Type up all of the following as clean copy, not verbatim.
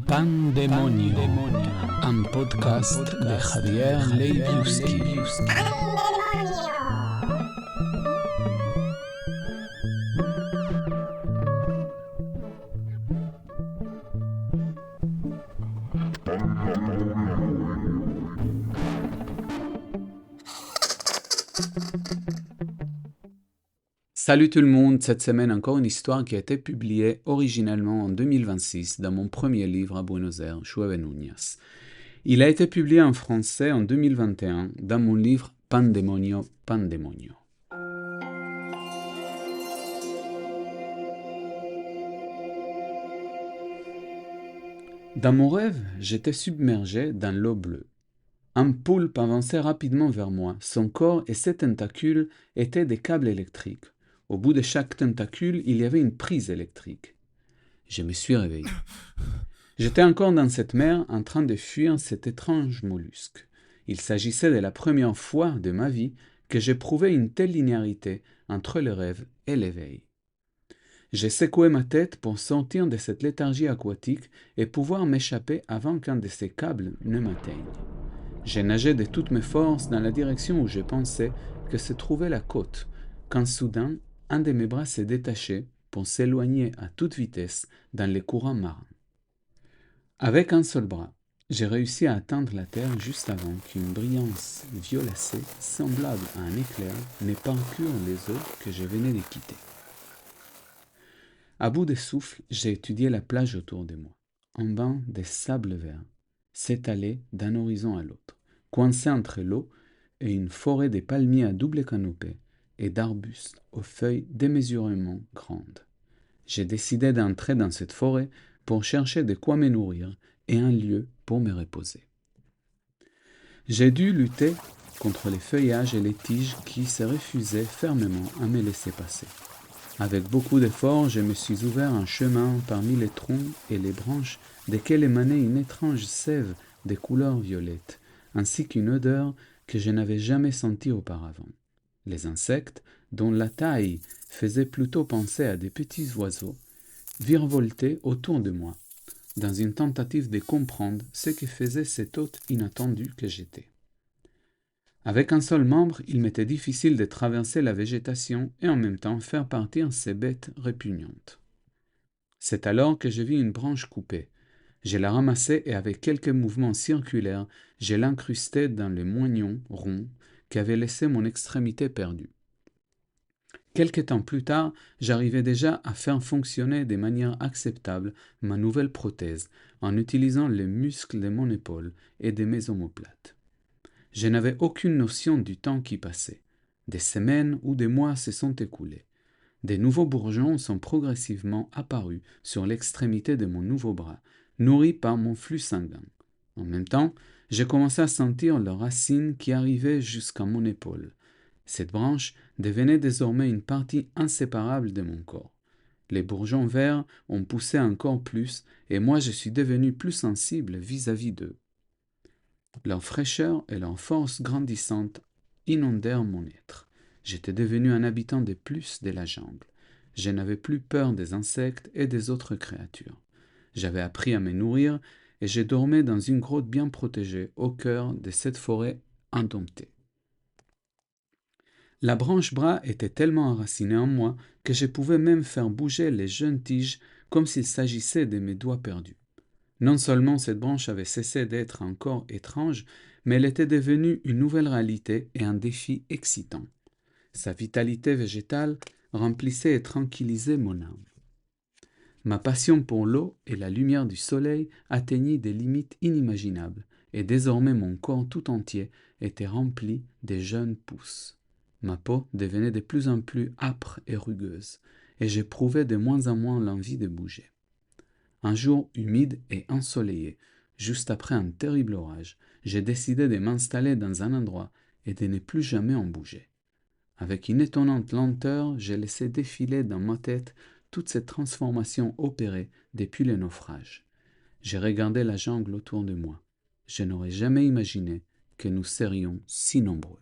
Pandemonio, un podcast de Javier Leibiuski. Salut tout le monde, cette semaine encore une histoire qui a été publiée originellement en 2026 dans mon premier livre à Buenos Aires, Llueve Núñez. Il a été publié en français en 2021 dans mon livre Pandemonio, Pandemonio. Dans mon rêve, j'étais submergé dans l'eau bleue. Un poulpe avançait rapidement vers moi. Son corps et ses tentacules étaient des câbles électriques. Au bout de chaque tentacule, il y avait une prise électrique. Je me suis réveillé. J'étais encore dans cette mer en train de fuir cet étrange mollusque. Il s'agissait de la première fois de ma vie que j'éprouvais une telle linéarité entre le rêve et l'éveil. J'ai secoué ma tête pour sortir de cette léthargie aquatique et pouvoir m'échapper avant qu'un de ces câbles ne m'atteigne. J'ai nagé de toutes mes forces dans la direction où je pensais que se trouvait la côte, quand soudain, un de mes bras s'est détaché pour s'éloigner à toute vitesse dans les courants marins. Avec un seul bras, j'ai réussi à atteindre la terre juste avant qu'une brillance violacée, semblable à un éclair, n'ait parcouru les eaux que je venais de quitter. À bout de souffle, j'ai étudié la plage autour de moi. Un banc de sable vert s'étalait d'un horizon à l'autre, coincé entre l'eau et une forêt de palmiers à double canopée et d'arbustes aux feuilles démesurément grandes. J'ai décidé d'entrer dans cette forêt pour chercher de quoi me nourrir et un lieu pour me reposer. J'ai dû lutter contre les feuillages et les tiges qui se refusaient fermement à me laisser passer. Avec beaucoup d'efforts, je me suis ouvert un chemin parmi les troncs et les branches desquels émanait une étrange sève de couleur violette, ainsi qu'une odeur que je n'avais jamais sentie auparavant. Les insectes, dont la taille faisait plutôt penser à des petits oiseaux, virevoltaient autour de moi, dans une tentative de comprendre ce que faisait cet hôte inattendu que j'étais. Avec un seul membre, il m'était difficile de traverser la végétation et en même temps faire partir ces bêtes répugnantes. C'est alors que je vis une branche coupée. Je la ramassai et avec quelques mouvements circulaires, je l'incrustai dans le moignon rond qu'avait laissé mon extrémité perdue. Quelque temps plus tard, j'arrivais déjà à faire fonctionner de manière acceptable ma nouvelle prothèse en utilisant les muscles de mon épaule et de mes omoplates. Je n'avais aucune notion du temps qui passait. Des semaines ou des mois se sont écoulés. Des nouveaux bourgeons sont progressivement apparus sur l'extrémité de mon nouveau bras, nourris par mon flux sanguin. En même temps, j'ai commencé à sentir leurs racines qui arrivaient jusqu'à mon épaule. Cette branche devenait désormais une partie inséparable de mon corps. Les bourgeons verts ont poussé encore plus et moi je suis devenu plus sensible vis-à-vis d'eux. Leur fraîcheur et leur force grandissante inondèrent mon être. J'étais devenu un habitant de plus de la jungle. Je n'avais plus peur des insectes et des autres créatures. J'avais appris à me nourrir et je dormais dans une grotte bien protégée au cœur de cette forêt indomptée. La branche bras était tellement enracinée en moi que je pouvais même faire bouger les jeunes tiges comme s'il s'agissait de mes doigts perdus. Non seulement cette branche avait cessé d'être un corps étrange, mais elle était devenue une nouvelle réalité et un défi excitant. Sa vitalité végétale remplissait et tranquillisait mon âme. Ma passion pour l'eau et la lumière du soleil atteignit des limites inimaginables, et désormais mon corps tout entier était rempli de jeunes pousses. Ma peau devenait de plus en plus âpre et rugueuse, et j'éprouvais de moins en moins l'envie de bouger. Un jour humide et ensoleillé, juste après un terrible orage, j'ai décidé de m'installer dans un endroit et de ne plus jamais en bouger. Avec une étonnante lenteur, j'ai laissé défiler dans ma tête toute cette transformation opérée depuis le naufrage. J'ai regardé la jungle autour de moi. Je n'aurais jamais imaginé que nous serions si nombreux.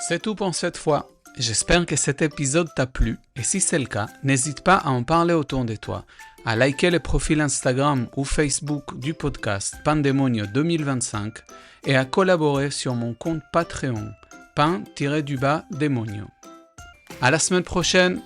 C'est tout pour cette fois. J'espère que cet épisode t'a plu et si c'est le cas, n'hésite pas à en parler autour de toi, à liker le profil Instagram ou Facebook du podcast Pandemonio 2025 et à collaborer sur mon compte Patreon, pan-demonio. À la semaine prochaine!